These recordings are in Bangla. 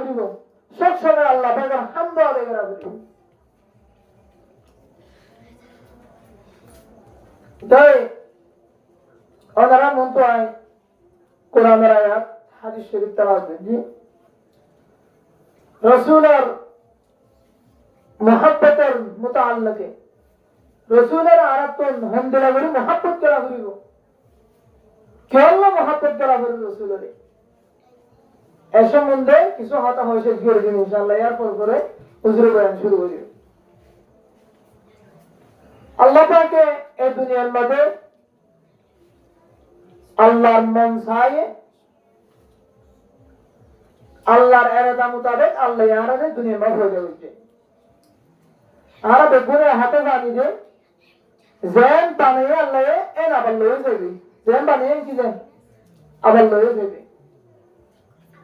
ঘুরিব সব সময় আল্লাহ পাকের হামদ আদায় করা ঘুরিব তাই ওনারা মন্ত্র আয় কোরআনের আয়াত হাদিস শরীফ তেলাওয়াত জি রাসূলের মুহাব্বতের মুতাআল্লিকে রাসূলের আরাতন হামদুলিল্লাহ বলি মুহাব্বত করা ঘুরিব কেবল মুহাব্বত করা ঘুরিব রাসূলের এই সম্বন্ধে কিছু কথা হয়েছে জোরে দিন ইনশাআল্লাহ এরপর করে হুজুর বয়ান শুরু করি আল্লাহ পাকে এই দুনিয়ার মধ্যে আল্লাহর মন চায় আল্লাহর ইরাদা মোতাবেক আল্লাহ ইয়ারাদে দুনিয়ার মধ্যে হয়ে যাচ্ছে আর বেগুনে হাতে জানি যে জেন বানিয়ে আল্লাহ এন আবার লয়ে যাবে জেন বানিয়ে কি যায় আবার লয়ে যাবে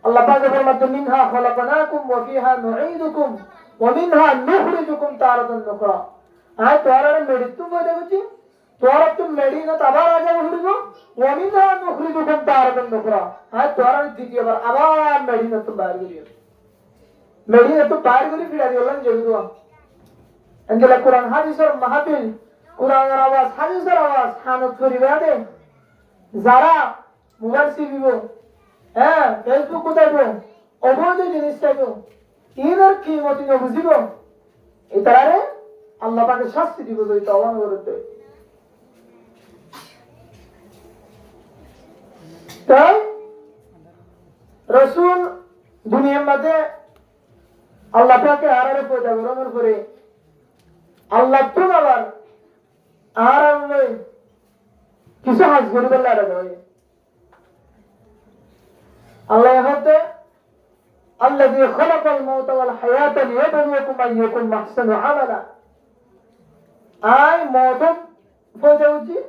আল্লাহ পাক ফরমাতে মিনহা খলাকনাকুম ওয়া ফিহা নুঈদুকুম ওয়া মিনহা নুখরিজুকুম তারাতান উখরা আয় তোরা মেডিতু বলে বুঝি তোরা তুমি মেডি না আবার আগে ঘুরব ওয়া মিনহা নুখরিজুকুম তারাতান উখরা আয় তোরা দ্বিতীয়বার আবার মেডি না তো বাইরে গিয়ে মেডি না তো বাইরে গিয়ে ফিরা দিলাম যেগুলো আঙ্গেলা কোরআন হাদিসের মাহফিল কোরআনের আওয়াজ হাদিসের আওয়াজ হানত করিবে দে যারা মোবাইল সিবিব হ্যাঁ ফেসবুক কোথায় অবৈধ জিনিস চাইব ইনার কিমতি বুঝিব এই তারারে আল্লাহ পাকে শাস্তি দিব যদি তওবা করতে তাই রাসূল দুনিয়ার মধ্যে আল্লাহ পাকে আরারে পয়দা করার পরে আল্লাহ তো আবার আর কিছু হাজ করে বললে আর আল্লাহ হতে الذي خلق الموت والحياة ليبلوكم أيكم أحسن عملا আয় মত হয়ে উচিত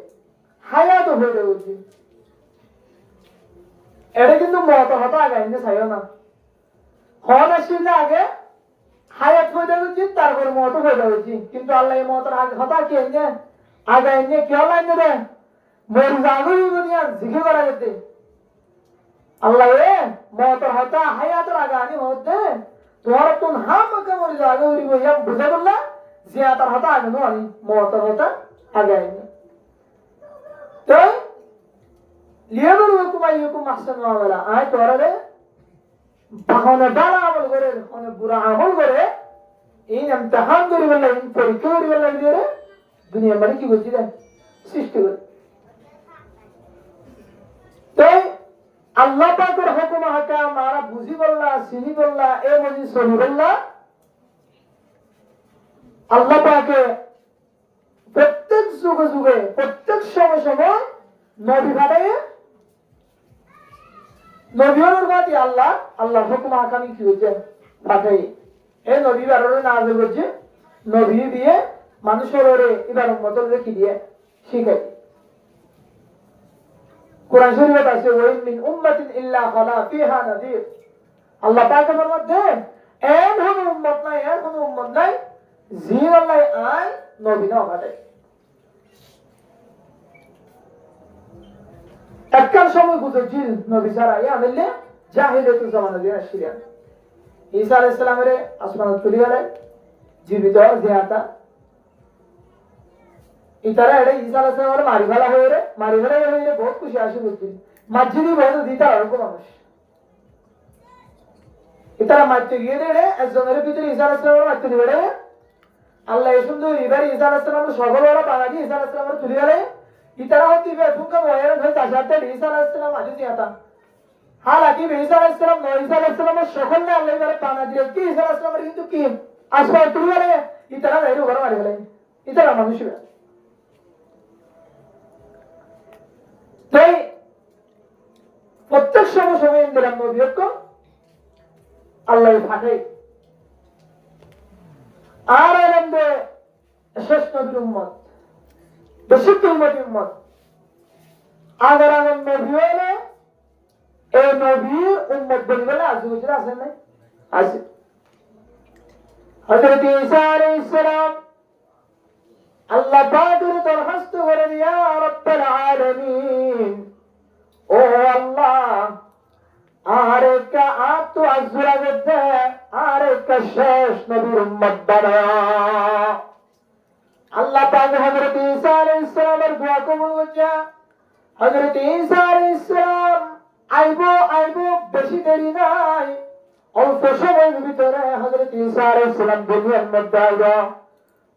হায়াত হয়ে উচিত এটা কিন্তু মত হতো আগে এনে চাইও না হন আসলে আগে হায়াত হয়ে উচিত তারপরে মত হয়ে উচিত কিন্তু আল্লাহ এই মতের আগে হতা কি এনে আগে এনে কেউ লাইনে দেয় মরি জাগুই দুনিয়া জিজ্ঞে করা যেতে আল্লাহ এ মতের হতা হায়াতের আগে আনি মধ্যে তোমার তুন হাম কে মরি জাগে হইব ইয়া বুঝা বললা জিয়াতার হতা আগে নো আনি মতের হতা আগে আনি তো লিয়াবলুকুম আইয়ুকুম আহসানু আমালা আয় তোরারে বাহনে বালা আমল করে কোন বুরা আমল করে এই ইমতিহান করি বললা এই পরীক্ষা করি বললা দিয়ে দুনিয়া মানে কি বলছি রে সৃষ্টি করে তো আল্লাহ পাকের হুকুম হাকাম মারা বুঝি বললা সিনি বললা এ মজি সহি বললা আল্লাহ পাকে প্রত্যেক যুগে যুগে প্রত্যেক সময় সময় নবী পাঠায় নবীর বাদী আল্লাহ আল্লাহ হুকুম হাকামি কি হয়েছে পাঠায় এই নবী বারোরে নাযিল করছে নবী দিয়ে মানুষের ওরে এবার মতন রেখে দিয়ে শিখাই কোরআন শরীফে আছে ওয়াইন মিন উম্মাতিন ইল্লা খালা ফিহা নাযীর আল্লাহ পাকের মধ্যে এমন কোন উম্মত নাই জি আল্লাহ আয় নবী না পাঠায় এককাল সময় বুঝেছি নবী ছাড়া ইয়া আনলে জাহিলিয়াতুল জামানা দিয়ে আসিয়া ঈসা আলাইহিস সালামের আসমানে তুলে গেলে জীবিত জিয়াতা ইতারা এড়ে ঈসা আলাইহিস সালামের মারি ফেলা হয়ে বহুত খুশি আসি বুঝছি মসজিদে বহুত দিতা ওরকম মানুষ ইতারা মারতে গিয়ে দেড়ে একজনের ভিতরে ঈসা আলাইহিস সালামের মারতে দিবে আল্লাহ এই সুন্দর এবার ঈসা আলাইহিস সালামের সকল বড় বাঙালি ঈসা আলাইহিস সালামের তুলে গেলে ইতারা হতে বে তুমকা ময়ের ধরে তাজাতে ঈসা আলাইহিস সালাম আজ জিয়াতা হালাকি ঈসা আলাইহিস সালাম ঈসা আলাইহিস সালামের সকল না আল্লাহ এবারে পানা দিয়ে কি ঈসা আলাইহিস সালামের কিন্তু কি আসমান তুলে গেলে ইতারা এর উপর মারি ফেলে ইতারা মানুষ তাই প্রত্যেক সময় ইন্দিরা নবীকে আল্লাহ পাঠায় আর আনন্দে শেষ নবীর উম্মত বেশি উম্মত আগার আনন্দ নবী হলে এই নবীর উম্মত বলি বলে আজ বুঝলে আসেন নাই আছে হযরত ঈসা আলাইহিস সালাম আল্লাহ পাকের দরখাস্ত করে ইয়া রাব্বুল আলামিন ও আল্লাহ আর কা আপ তো আজরা গদে শেষ নবীর উম্মত বানায়া। আল্লাহ পাক হযরত ঈসা আলাইহিস সালামের দোয়া কবুল করছে। হযরত ঈসা আলাইহিস সালাম আইবো বেশি দেরি নাই, অল্প সময়ের ভিতরে হযরত ঈসা আলাইহিস সালাম দুনিয়ার মধ্যে আইবা।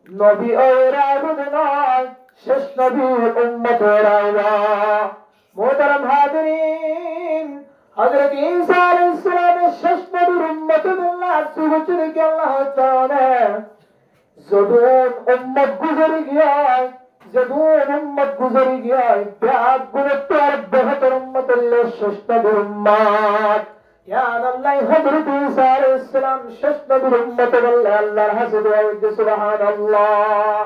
নবী ওরা আইবুদ নয়, শেষ নবীর উম্মত ওরা আইবা। মুহতারাম হাজিরিন, হযরত ঈসা আলাইহিস সালামের শেষ নবীর উম্মত আল্লাহ সুবহানাহু কি আল্লাহ তাআলা যদুন উম্মত গুজরি গিয়ায় ব্যাগ গুরুত্ব আর বেহতর উম্মত আল্লাহ শেষ নবীর উম্মত। ইয়া আল্লাহ হযরত ঈসা আলাইহিস সালাম শেষ নবীর উম্মত আল্লাহর হাসে দোয়া হইছে সুবহানাল্লাহ।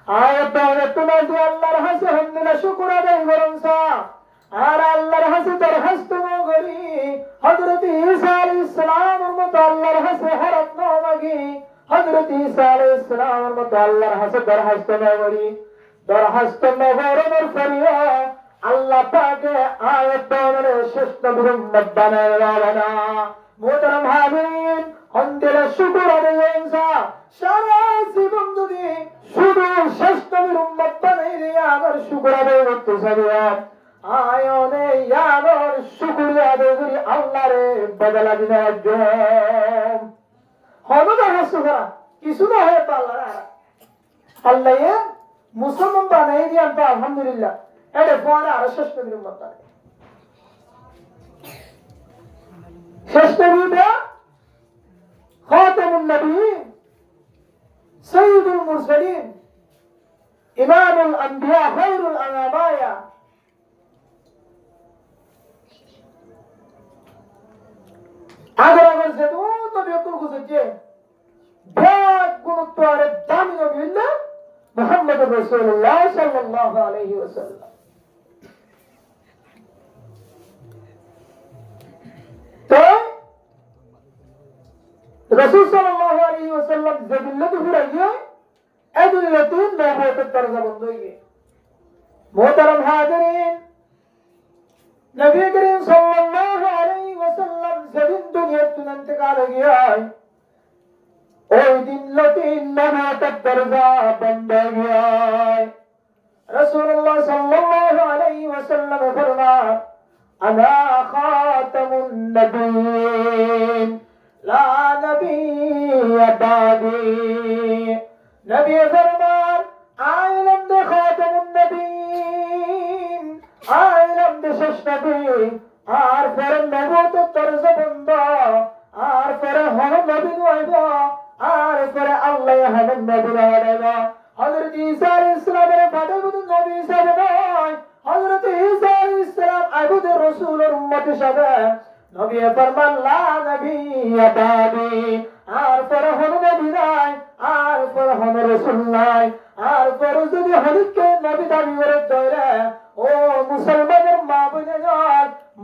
আয়াতে তোমার দিয়ে আল্লাহর হাসে হামদুলিল্লাহ শুকর আদায় করুন সা আর আল্লাহর হাসে দরখাস্ত করি হযরত ঈসা আলাইহিস সালামের মত আল্লাহর হাসে হরত না মাগি। হযরত ঈসা আলাইহিস সালামের মত আল্লাহর হাসে দরখাস্ত না করি, দরখাস্ত নগরের ফরিয়া আল্লাহ পাকে আয়াতের শেষ নবীর উম্মত বানায়া। মুহতারাম হাজিরিন, হমদুলিল্লাহ শুকর আদায় করুন সা সারা জীবন যদি শুধু শেষ নবীর উম্মত বানাইলে আমার শুকর আদায় করতে চাইয়া আয়নে ইয়ানোর শুকরিয়া আদায় করি আল্লাহরে বদলা দিনের জন্য। হলো দরখাস্ত করা কিছু না হয় তো আল্লাহ মুসলমান বানাই দিয়ে আনতো আলহামদুলিল্লাহ। এটা পরে আরো শেষ নবীর উম্মত বানাই। শেষ নবীটা খাতামুন নবীয়্যিন, সাইয়্যিদুল মুরসালিন, ইমামুল আম্বিয়া, খায়রুল আনাবায়া। আগে যে তো বিয়কুল গুজে ব্যাগ গুরুত্ব আর দামি নবী হইলে মুহাম্মদুর রাসূলুল্লাহ সাল্লাল্লাহু আলাইহি ওয়াসাল্লাম। তো রাসূল সাল্লাল্লাহু আলাইহি ওয়াসাল্লাম যে বিল্লাতে ঘুরাইয়ে এই দুনিয়াতে নবুয়তের দরজা বন্ধ হয়ে গিয়ে। মুহতারাম হাজিরিন, নবী করিম সাল্লাল্লাহু আলাইহি ওয়াসাল্লাম যেদিন দুনিয়া থেকে ইন্তেকাল হয়ে গিয়ে ওই দিন লতিন নবুয়তের দরজা বন্ধ হয়ে গিয়ে। রাসূলুল্লাহ সাল্লাল্লাহু আলাইহি ওয়াসাল্লাম ফরমান আনা খাতামুন নবিয়্যিন লা নবিয়্য বাদি। নবী ফরমান I am the খাতামুন নবিয়্যিন, I am the শেষ নবী। আর পরে নবুয়তের দরজা বন্ধ, আর পরে হন নবী হইব, আর পরে আল্লাহ হন নবী হইব। হযরত ঈসা আলাইহিস সালামের ফাদারুদ নবী হিসাবে নয়, হযরত ঈসা আলাইহিস সালাম আবুদের রাসূলের উম্মত হিসাবে নবী ফরমান লা নবিয়্য বাদি। আর পরে হন নবী নাই, আর পরে হন রাসূল নাই, আর পরে যদি হলিকে নবী দাবি করে ধরে ও মুসলমানের মা বোনেরা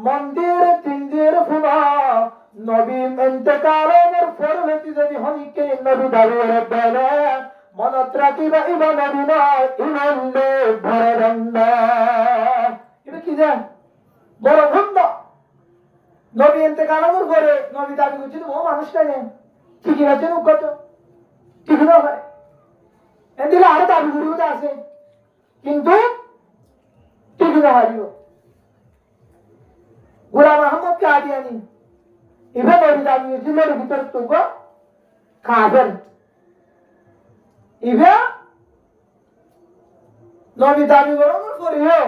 মন্দির তিনদের ফুনা নবী ইন্তেকালের পরবর্তী যদি হলিকে নবী দাবি করে ধরে মনত রাখিবা ইবা নবী নয় ইমান দে ভরে রন্না। এটা কি জান বড় ভন্ড নবী ইন্তেকালের পরে নবী দাবি করছে ও মানুষটা নেই ঠিকই আছে কত ঠিক না হয় এদিকে আরো দাবি করিতে আছে কিন্তু ঠিক না হারিও। গোলাম আহমদ কাদিয়ানী এবার নবী দাবি করছিল ভিতরে তোকে কাফের ইভা নবী দাবি করার পরেও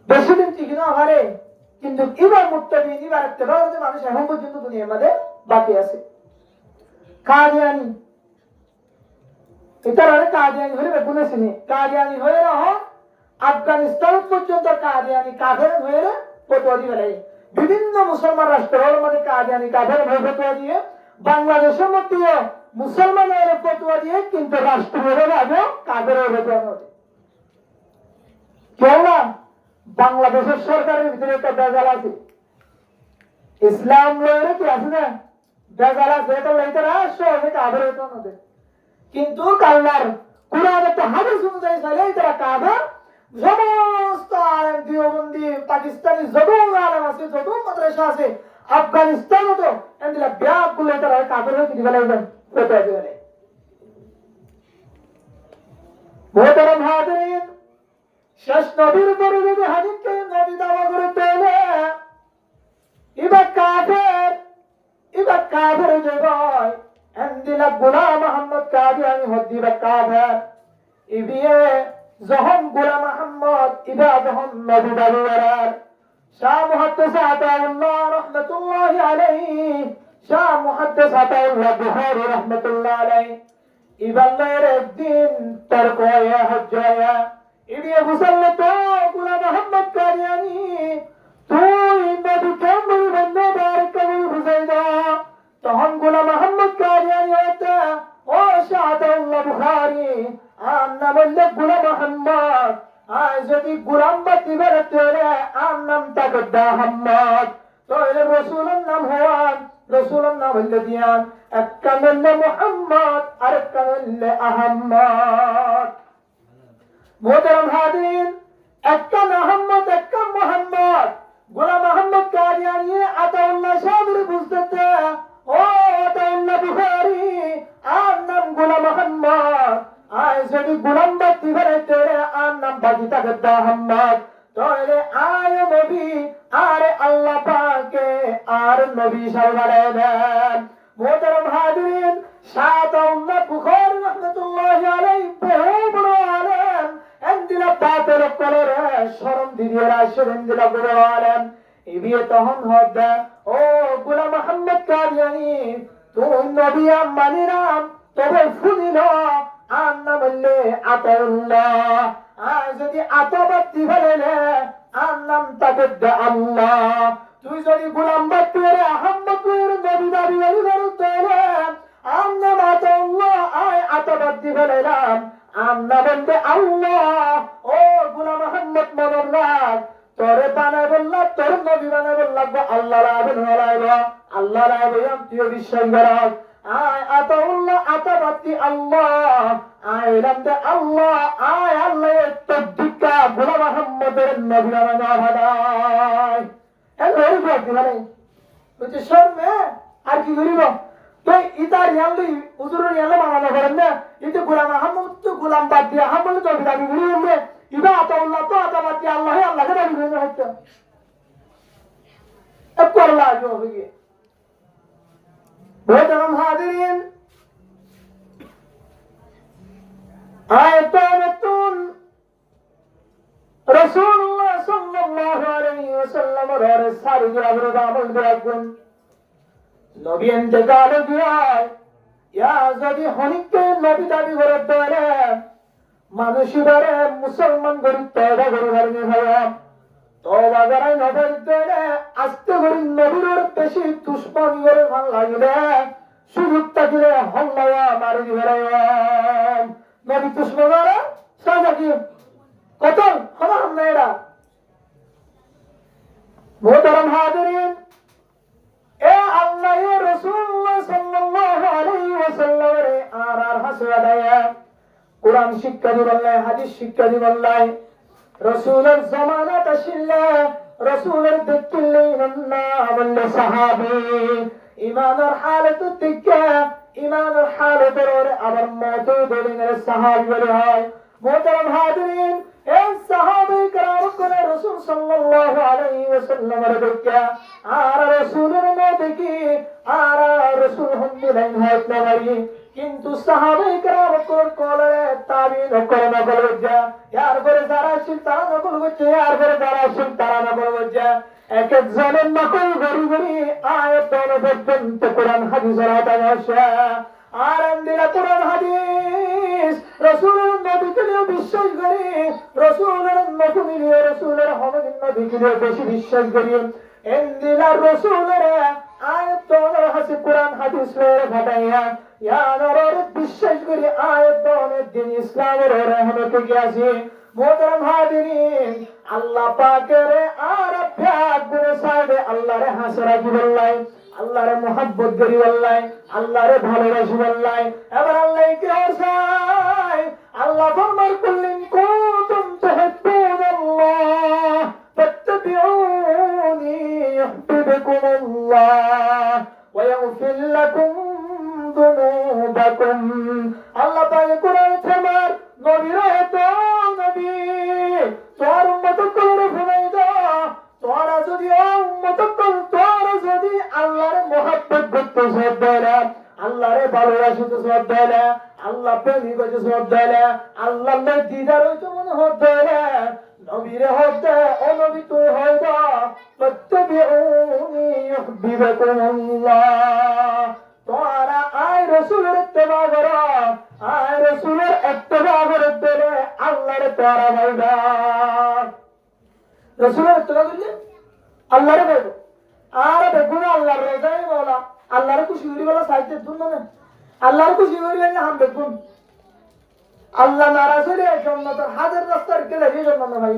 বেশি দিন ঠিক না হারে কিন্তু এবার মুক্তি এবার একটা মানুষ এখন পর্যন্ত দুনিয়ার মধ্যে বাকি আছে। কাদিয়ানী এটার আরে কাদিয়ানী হলে বেগুনে চিনি কাদিয়ানী হয়ে না আফগানিস্তান পর্যন্ত কাদিয়ানী কাফের হয়ে ফতোয়া দিয়ে ফেলে। বিভিন্ন মুসলমান রাষ্ট্রের মধ্যে কাদিয়ানী কাফের হয়ে ফতোয়া দিয়ে বাংলাদেশের মধ্যে মুসলমানের ফতোয়া দিয়ে কিন্তু রাষ্ট্রীয়ভাবে কাফের ফতোয়া নয়। কেউ না বাংলাদেশের সরকারের ভিতরে একটা বেজাল আছে, ইসলাম লয়ে কি আছে না বেজাল আছে, এটা লইতে সহজে কাফের হইতে নয়। কিন্তু আল্লাহর কুরআন একটা হাদিস অনুযায়ী চলে তারা কাফের, সমস্ত আলেম দিওবন্দি পাকিস্তানি যত আলেম আছে যত মাদ্রাসা আছে আফগানিস্তানও তো এন্দিলা ব্যাগ গুলো তারা কাফের হয়ে দিবে লাগবেন কোথায় দিবে মোহতারাম হাজিরিন শেষ নবীর উপরে যদি হাদিসকে নবী দাওয়া করে দেয় ইবা কাফের যে ভাই এন্দিলা গোলাম মোহাম্মদ কাদিয়ানি হদ্দিবা কাফের ইবিয়ে যখন গোলাম মোহাম্মদ ইবা যখন নবী দাবি করার শাহ মুহাদ্দিস আতাউল্লাহ রাহমাতুল্লাহ আলাইহি শাহ মুহাদ্দিস আতাউল্লাহ বুখারী রাহমাতুল্লাহ আলাইহি ইবাল্লার একদিন তর্ক হয়ে হজ্জ হয়ে ইবিয়ে মুসাল্লা তো গোলাম মোহাম্মদ কাদিয়ানি তুই নবী কেমন বন্ধ বার কবুল বুঝাই দাও তখন গোলাম মোহাম্মদ কাদিয়ানি হতে ও শাহ আতাউল্লাহ বুখারী আর নাম হইলে গোলাম মোহাম্মদ আর যদি গোলাম বাতি বেরোতে আর নাম তাকে মোহাম্মদ তাহলে রসুলের নাম হওয়ান রসুলের নাম হইলে দিয়ান এক কান হইলে মোহাম্মদ আর এক কান হইলে আহম্মদ মোহতারাম হাজিরিন এক কান আহম্মদ এক কান মোহাম্মদ গোলাম মোহাম্মদ কাদিয়ানি আতাউল্লাহ সাহেবের বুঝতে ও আতাউল্লাহ বুখারী আর নাম গোলাম মোহাম্মদ আয় যদি গোলাম বাতি বেরোতে আর নাম বাকি তাকে মোহাম্মদ তাহলে আয় নবী আর আল্লাহ পাকে আর নবী সাল্লাল্লাহু আলাইহি মোহতারাম হাজিরিন শাহাদাতুল্লাহ বুখারী রাহমাতুল্লাহি আলাইহি বহু বড় আলেম এন্দিলা পাতের কলরে শরম দিদিরা শরমদিলা বড় আলেম ইবিয়ে তখন হবে ও গোলাম মোহাম্মদ কাদিয়ানি তুই নবী মানিরাম তবে ফুদিল আর নাম হইলে আতাউল্লাহ আর যদি আতাবাতি ফেলে আর নাম তাকে আল্লাহ তুই যদি গোলাম বাতি আহম্মদের নবী দাবি করতে আর নাম আতাউল্লাহ আয় আতাবাতি ফেলাম আর নাম হইলে আল্লাহ ও গোলাম মোহাম্মদ মনোরাগ তোরে বানায় বললা তোর নবী বানায় বললা আল্লাহ রাবেন হলাইব আল্লাহ রাবেন তুই বিশ্বাস কর আয় আতাউল্লাহ আতাবাতি আল্লাহ আয় রামদে আল্লাহ আয় আল্লাহ তদ্দিকা গোলাম মোহাম্মদের নবী বানানো হাদায় এর হরি বলতে মানে বুঝছিস শর্মে আর কি করিব তুই ইতার ইয়ালি হুজুরের ইয়ালে বানানো করেন না কিন্তু গোলাম মোহাম্মদ তো গোলাম বাদ দিয়ে আহমদ তো দাবি করিবে ইবা আতাউল্লাহ তো আতাবাতি আল্লাহ আল্লাহকে দাবি করে হচ্ছে এক করলা আজও হবে কি মোহতারাম হাজিরিন আয়াতুন রাসূলুল্লাহ সাল্লাল্লাহু আলাইহি ওয়াসাল্লাম এর সারি গ্রামের আমল রাখুন নবী ইন্তেকাল হয় ইয়া যদি হনিকে নবী দাবি করে দেয় মানুষেরা মুসলমান গরি তওবা করে ধর্মে হয় তওবা করে নবীর দেয় আস্তে করে নবীর বেশি দুশমনী করে ভাল লাগিলে সুযোগ থাকিলে হল্লা মারি দিবে নবী দুশমনরা সাজা কি কতল হারাম না এরা মোহতারাম হাজিরিন এ আল্লাহ রাসূলুল্লাহ সাল্লাল্লাহু আলাইহি ওয়াসাল্লামের আর হাসরা দেয়া কুরআন শিক্ষা দিবাল্লাহ হাদিস শিক্ষা দিবাল্লাহ রাসূলের জামানাত আসিল্লা রাসূলের দেখলে না বললে সাহাবী ঈমানের হালত থেকে ঈমানের হালতের আবার মত বলেন সাহাবী বলে হয় মোহতারাম হাজিরিন এই সাহাবী کرام করে রাসূল সাল্লাল্লাহু আলাইহি ওয়াসাল্লামের দেখে আর রাসূলের দেখি আর রাসূল হন্দিলেন হয় না কিন্তু সাহাবায়ে کرام কোলে তাবিন করে না বলছে यार করে যারা ছিল তারা নকল করছে यार করে যারা ছিল তারা নকল করছে এক এক জনের নকল গরি গরি আয়াত পর্যন্ত কোরআন হাদিসের আয়াত আছে আর আমরা কোরআন হাদিস রাসূলের নবীকে বিশ্বাস করি রাসূলের নবী রাসূলের হমের নবীকে বেশি বিশ্বাস করি এন্দিলা রাসূলের আয়াত হাসি কোরআন হাদিস ঘটাইয়া ইয়ার বিশ্বাস করি আয়াত দিন ইসলামের রহমত কি আছে মোহতারাম হাজিরিন আল্লাহ পাকের আর প্যাক গুনে সাইডে আল্লাহর হাসরা কি বললাই আল্লাহর মোহাব্বত করি বললাই আল্লাহর ভালোবাসি বললাই এবার আল্লাহ কি চাই আল্লাহ ফরমান করলেন কুনতুম তুহিব্বুন يحببكم الله ويغفر لكم ذنوبكم আল্লাহ পাক কোরআন ফরমান নবীর তো নবী তোর উম্মত করে ফরমাই দাও তোরা যদি উম্মত তোরা যদি আল্লাহর মহব্বত করতে সদরা আল্লাহরে ভালোবাসিতে সদরা আল্লাহ প্রেমী করতে সদরা আল্লাহর দিদার হইতো মনে হদরা নবীরে হদে ও নবী তুই হইদা ফাত্তাবিউনি ইউহিব্বুকুমুল্লাহ তোরা আয় রাসূলের ইত্তেবা করো আয় রাসূলের ইত্তেবা করতে আল্লাহর তোরা হইদা রাসূলের ইত্তেবা করলে আল্লাহরে হইবো আর বেগুন আল্লাহর রোজাই বলা আল্লাহর খুশি হইবি বলা সাইতে দুন না আল্লাহর খুশি হইবি না হাম বেগুন আল্লাহ নারাজ হলে জান্নাতের হাজার রাস্তার গেলে এই জান্নাত ভাই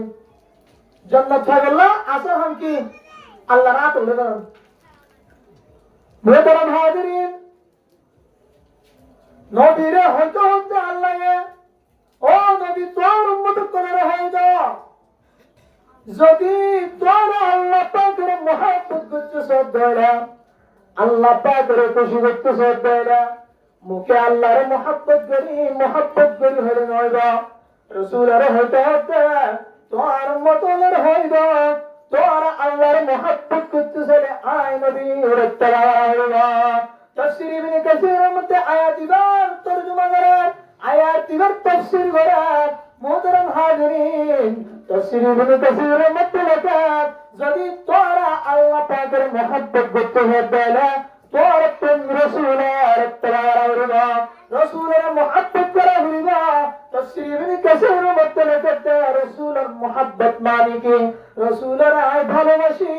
জান্নাত থাকলে আসা হাম কি আল্লাহ রাত হলে না মোহতারাম হাজিরিন নবীরে হইতে হইতে আল্লাহ ও নবী তোর উম্মত করে হইতো যদি তোর আল্লাহ পাকের মহব্বত করতে সদরা আল্লাহ পাকের খুশি করতে সদরা মুখে আল্লাহর মহব্বত করি হলে নয়বা রাসূলের হইতে হইতে তোর মতলের হইবা তোর আল্লাহর মহব্বত করতে চলে আয় নবীর ইত্তেবা হইবা তাফসীর ইবনে কাসীরের মধ্যে আয়াত দিবার তরজমা করে আয়াত দিবার তাফসীর করে মোহতারাম হাজিরিন তাফসীর ইবনে কাসীরের মধ্যে লেখা যদি তোরা আল্লাহ পাকের মহব্বত করতে হবে তোর প্রেম রাসূলের ইত্তেবা হইবা রাসূলের মহব্বত করা হইবা তাফসীর ইবনে কাসীরের মধ্যে লেখা রাসূলের মহব্বত মানে কি রাসূলের আই ভালোবাসি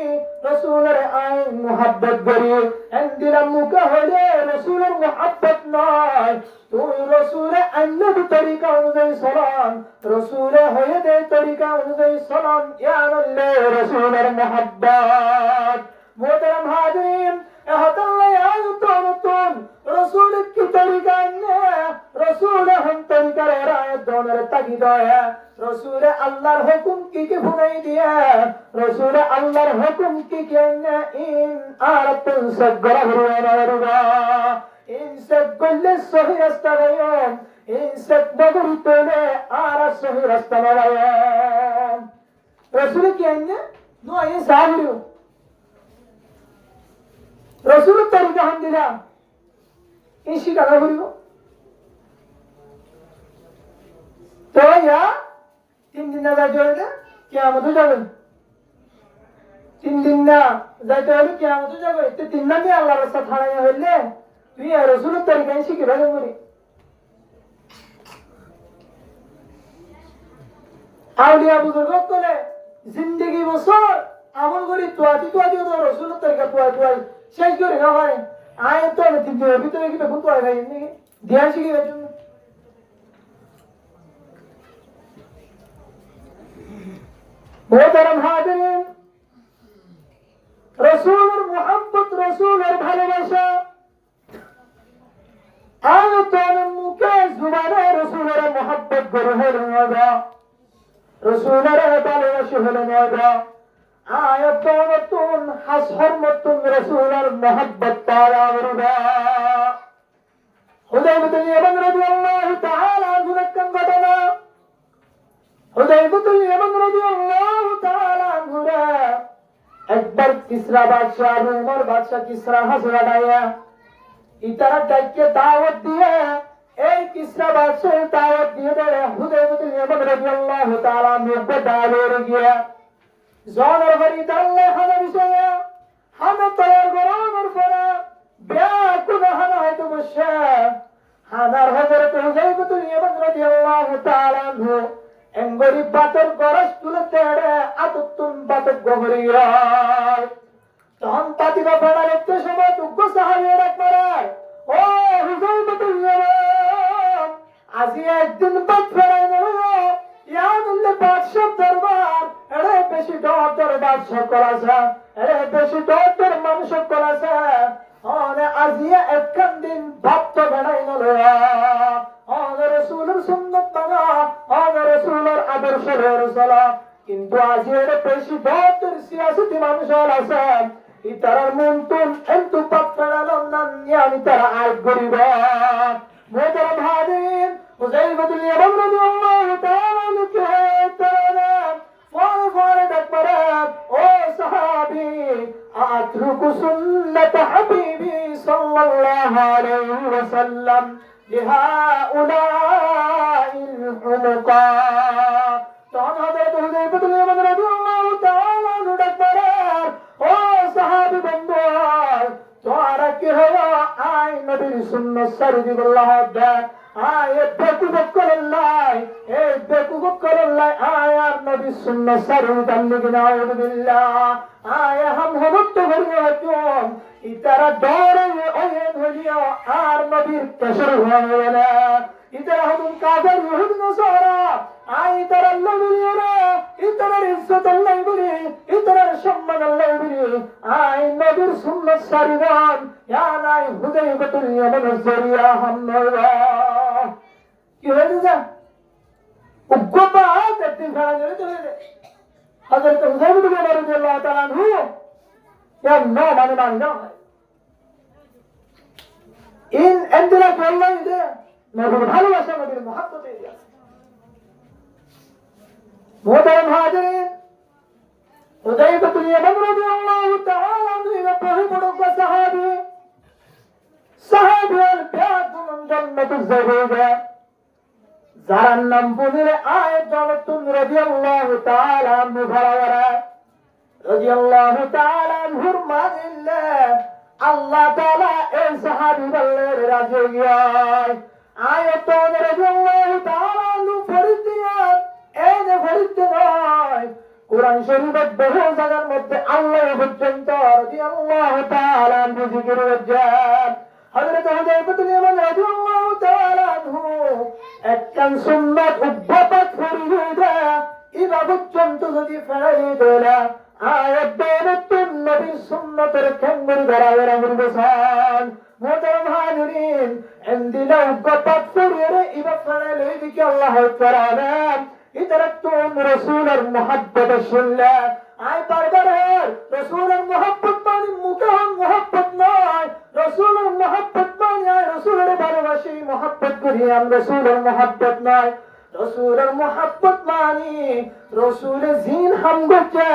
রাসূলের আই মহব্বত করি এন্দিরা মুখে হইলে রাসূলের মহব্বত নয় তুই রাসূলের আন্নবী তরিকা অনুযায়ী সালাম রাসূলের হয়ে দে তরিকা অনুযায়ী সালাম ইয়া আল্লাহ রাসূলের মহব্বত মোহতারাম হাজিরিন এহতাল্লাহ আয়াতুন রাসূল কি তরিকা নে রাসূল হম তরিকা রায় দোনের তাগিদ है রাসূল আল্লাহর হুকুম কি কি ফুনাই দিয়া রাসূল আল্লাহর হুকুম কি কি নে ইন আরাতুন সাগরা ইন সাগল সহি রাস্তায়ম ইন সাগবরতনে আরা সহি রাস্তায়ম রাসূল কি নে নো এই সাগরিও রাসূলের তরিকা হাম দিলা এই শিকারা করিব তো ইয়া 3 দিন না যাইতে হইলে কিয়ামত যাবে 3 দিন না যাইতে হইলে কিয়ামত যাবে তে 3 দিন আল্লাহর রাস্তা ছাড়াই হইলে তুই রাসূলের তরিকা শিখিবা করি আউলিয়া বুজুর্গ বলে জিন্দেগি বছর আমল করি তোয়াতি তো রাসূলের তরিকা তোয়াই শেষ করে না হয় আয় তো তিন দিনের ভিতরে কি বেগুন তোয়াই ভাই এমনি ধ্যান শিখে গেছে মোহতারাম হাজিরিন রাসূলের মুহাব্বত রাসূলের ভালোবাসা আয়াতের মুখে জুবানে রাসূলের মুহাব্বত করে হলো না রাসূলের ভালোবাসা হলো না আয়াতুন হাসহরমাতুন রাসূলের মুহাব্বত তাআলা ওরবা হুদাইবাতুল ইয়ামান রাদিয়াল্লাহু তাআলা আনহু রাকান ঘটনা হুদাইবাতুল ইয়ামান রাদিয়াল্লাহু তাআলা আনহু একবার কিসরা বাদশাহ উমর বাদশাহ কিসরা হাসরাডায়া ইতারা ডাইকে দাওয়াত দিয়ে এই কিসরা বাদশাহ দাওয়াত দিয়ে দেয় হুদাইবাতুল ইয়ামান রাদিয়াল্লাহু তাআলা আনহু বদালের গিয়া জনের বাড়ি দাল্লে হানা বিষয়া হানা তৈয়ার গরমের পরে ব্যাকুল হানা হয়তো বসে হানার হযরত হুযায়ফাতুল ইয়ামান রাদিয়াল্লাহু তাআলা আনহু এঙ্গরি বাতের গরজ তুলে তেড়ে আতুতুন বাতের গবরিয়া তখন পাতিবা পড়া লিখতে সময় দুঃখ সাহাবী ডাক মারে ও হুযায়ফাতুল ইয়ামান আজি একদিন বাত ফেরাই নয় ইয়াদুল্লাহ বাদশাহ দরবার এরে বেশি ডর বাদশাহ করাছে এরে বেশি ডর মানুষ করাছে ওরে আজিয়া একখান দিন ভক্ত বেড়াই নলয়া ওরে রাসূলের সুন্নাত মানা ওরে রাসূলের আদর্শের চলা কিন্তু আজিয়া বেশি ডর সিয়াসতি মানুষ আছে tarar muntun entu patfaralam nan yani tara ay guriba muhtaram hadin Huzayfatul Yaman radiyallahu ta'ala nukhetara fare dakbara o sahabi atruku sunnat habibi sallallahu alayhi wa sallam لهؤلاء الحمقاء তখন হযরত হুযায়ফাতুল ইয়ামান রাদিয়াল্লাহু তাআলা আনহু ডাকবার ও সাহাবী বন্ধু তোরা কি হলো আয় নবীর সুন্নাত সারি দিবল্লাহ দেখ আয় বেকুব করল্লাই এই বেকুব করল্লাই আয় আর নবীর সুন্নাত সারি দান্নগি নাউযুবিল্লাহ আয় হাম হবত হরিয়াতুম ইতারা দরে ওয়ে ধরিয়া আর নবীর কসর হয় না ইতারা হুম কাফের ইহুদ নসারা আই তারা আল্লাহ বলিরা ইতারার ইজ্জত আল্লাহ বলি ইতারার সম্মান আল্লাহ বলি আই নবীর সুন্নাত সারিদান ইয়া নাই হুযায়ফাতুল ইয়ামান জরিয়া হামরা কি হয়েছে যা উগ্রবা দেখতে ফেলা গেলে চলে যায় হযরত হুযায়ফাতুল ইয়ামান রাদিয়াল্লাহু তাআলা আনহু ইয়া না মানে না ইন এন্দিরা আল্লাহ দে নবীর ভালোবাসা নবীর মহব্বতে দিয়া মোহতারাম হাজিরিন হুযায়ফাতুল ইয়ামান রাদিয়াল্লাহু তাআলা আনহু বহু বড় সাহাবী আল বিয়াদুল জান্নাতুজ জাহিদা যার নাম বলিলে আয়াত জান্নাতুন রাদিয়াল্লাহু তাআলা আনহু ভাড়াওয়ারা রাদিয়াল্লাহু তাআলা আনহুর মাজিল্লাহ আল্লাহ তাআলা এই সাহাবী বললেন রাজি গিয়ায় আয়াত রাদিয়াল্লাহু তাআলা আনহু ফরিদিয়া এই যে ফরিদ নয় কুরআন শরীফের বহু জায়গার মধ্যে আল্লাহ পর্যন্ত রাদিয়াল্লাহু তাআলা আনহু জিকির করেছেন হযরত হুযায়ফাতুল ইয়ামান রাদিয়াল্লাহু তাআলা আনহু একখান সুন্নাত উদ্ভাবক ফরিদা ইবা পর্যন্ত যদি ফেরাই দেলা আয়াত বেরতুন নবীর সুন্নাতের কেন্দ্রে দাঁড়ায় রাখবেন মোহতারাম হাজিরিন এন্দিলা উদ্ভাবক ফরিদা ইবা ফেরাই লই দিকে আল্লাহ তাআলা ইতারাতুন রাসূলের মুহাব্বত শুনলা আই বারবার রাসূলের মুহাব্বত মানে মুখের মুহাব্বত নয় রাসূলের মুহাব্বত মানে আই রাসূলের ভালোবাসি মুহাব্বত করি আমি রাসূলের মুহাব্বত নয় রাসূলের মুহাব্বত মানে রাসূলের জিন হামগোচা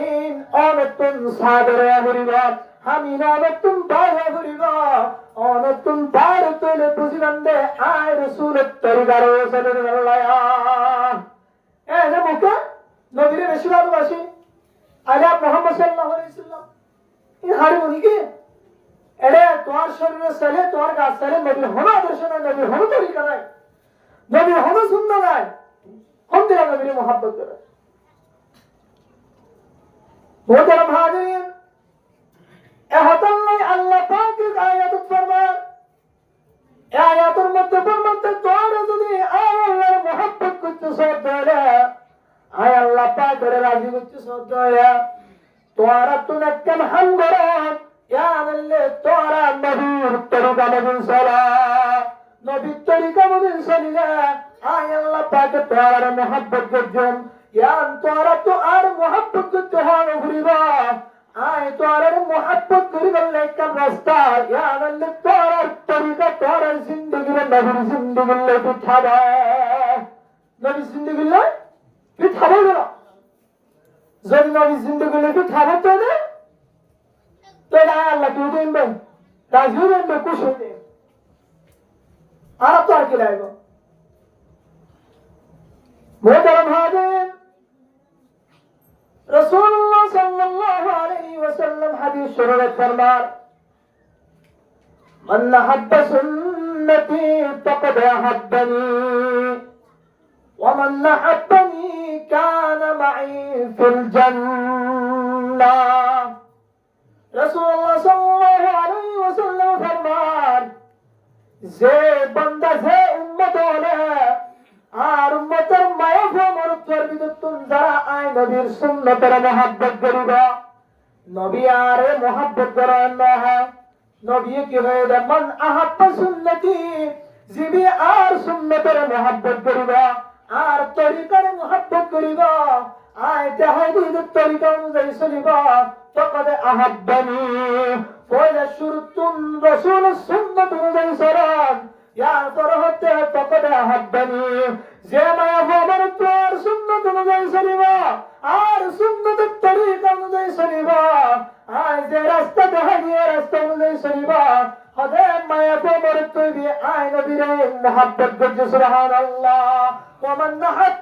ইন অনতুন সাদরে হরিবা আমি অনতুন বাইরে হরিবা অনতুন বাইরে তোলে বুঝিবান্দে আই রাসূলের তরিকারে সাল্লাল্লাহু এনে মুখে নবীরে বেশি ভালোবাসি আলা মুহাম্মদ সাল্লাল্লাহু আলাইহি সাল্লাম এই হারি বলি কি এড়ে তোমার শরীরে চলে তোমার গাছ চলে নবীর হলো আদর্শ নাই নবীর হলো তরিকা নাই নবীর হলো সুন্নাহ নাই কোন দিলা নবীর মুহাব্বত করে মোহতারাম হাজিরিন এহতাল্লাহ আল্লাহ পাকের আয়াত ফরমান এই আয়াতের মধ্যে ফরমাতে তোমরা যদি আল্লাহর মুহাব্বত করতেছ তাহলে আয় আল্লাহ পাকের রাজি করতেছ তাহলে তোমরা তো একদম হাম করো ইয়া আল্লাহ তোমরা নবীর তরিকা মদিন সালা নবীর তরিকা মদিন সালিলা আয় আল্লাহ পাকের তোমরা মুহাব্বত করছেন ইয়া তোমরা তো আর মুহাব্বত করতে হয় ঘুরিবা আয় তোরার মুহাব্বত করি বললে কাম রাস্তা ইয়া আল্লাহ তোরার তরিকা তোরার জিন্দেগি নবীর জিন্দেগি লেগে থাবা নবীর জিন্দেগি লেগে থাবা না যদি নবীর জিন্দেগি লেগে থাবা তো না তো না আল্লাহ কি দেবে রাজি দেবে খুশি হবে আর তো আর কি লাগবে মোহতারাম হাজিরিন রাসূলুল্লাহ সাল্লাল্লাহু আলাইহি ওয়াসাল্লাম হাদিস শরীফে ফরমান মান হাব্বা সুন্নতি ফাকাদ হাব্বানি ওয়া মান হাব্বানি কানা মাই ফিল জান্নাহ রাসূলুল্লাহ সাল্লাল্লাহু আলাইহি ওয়াসাল্লাম ফরমান যে বান্দা যে উম্মত হলে আর উম্মতের মায়া মরুত্বের বিদুত্তুন যারা আয় নবীর সুন্নতের মুহাব্বত করিবা নবী আরে মুহাব্বত করেন না নবী কি হয়ে যায় মান আহাব্বা সুন্নতি জিবি আর সুন্নতের মুহাব্বত করিবা আর তরিকার মুহাব্বত করিবা আয় তাহাদিদ তরিকা অনুযায়ী চলিবা فقد أحبني পয়লা শুরুতুন রাসূলের সুন্নাত অনুযায়ী চলান ইয়ার পর হতে فقد أحبني যে মায়া আমার তোর সুন্নাত অনুযায়ী চলিবা আর সুন্নাতের তরিকা অনুযায়ী চলিবা আর যে রাস্তা দেখানিয়ে রাস্তা অনুযায়ী চলিবা হদে মায়া আমার তুই আয় নবীর মুহাব্বত করছে সুবহানাল্লাহ ওয়া মান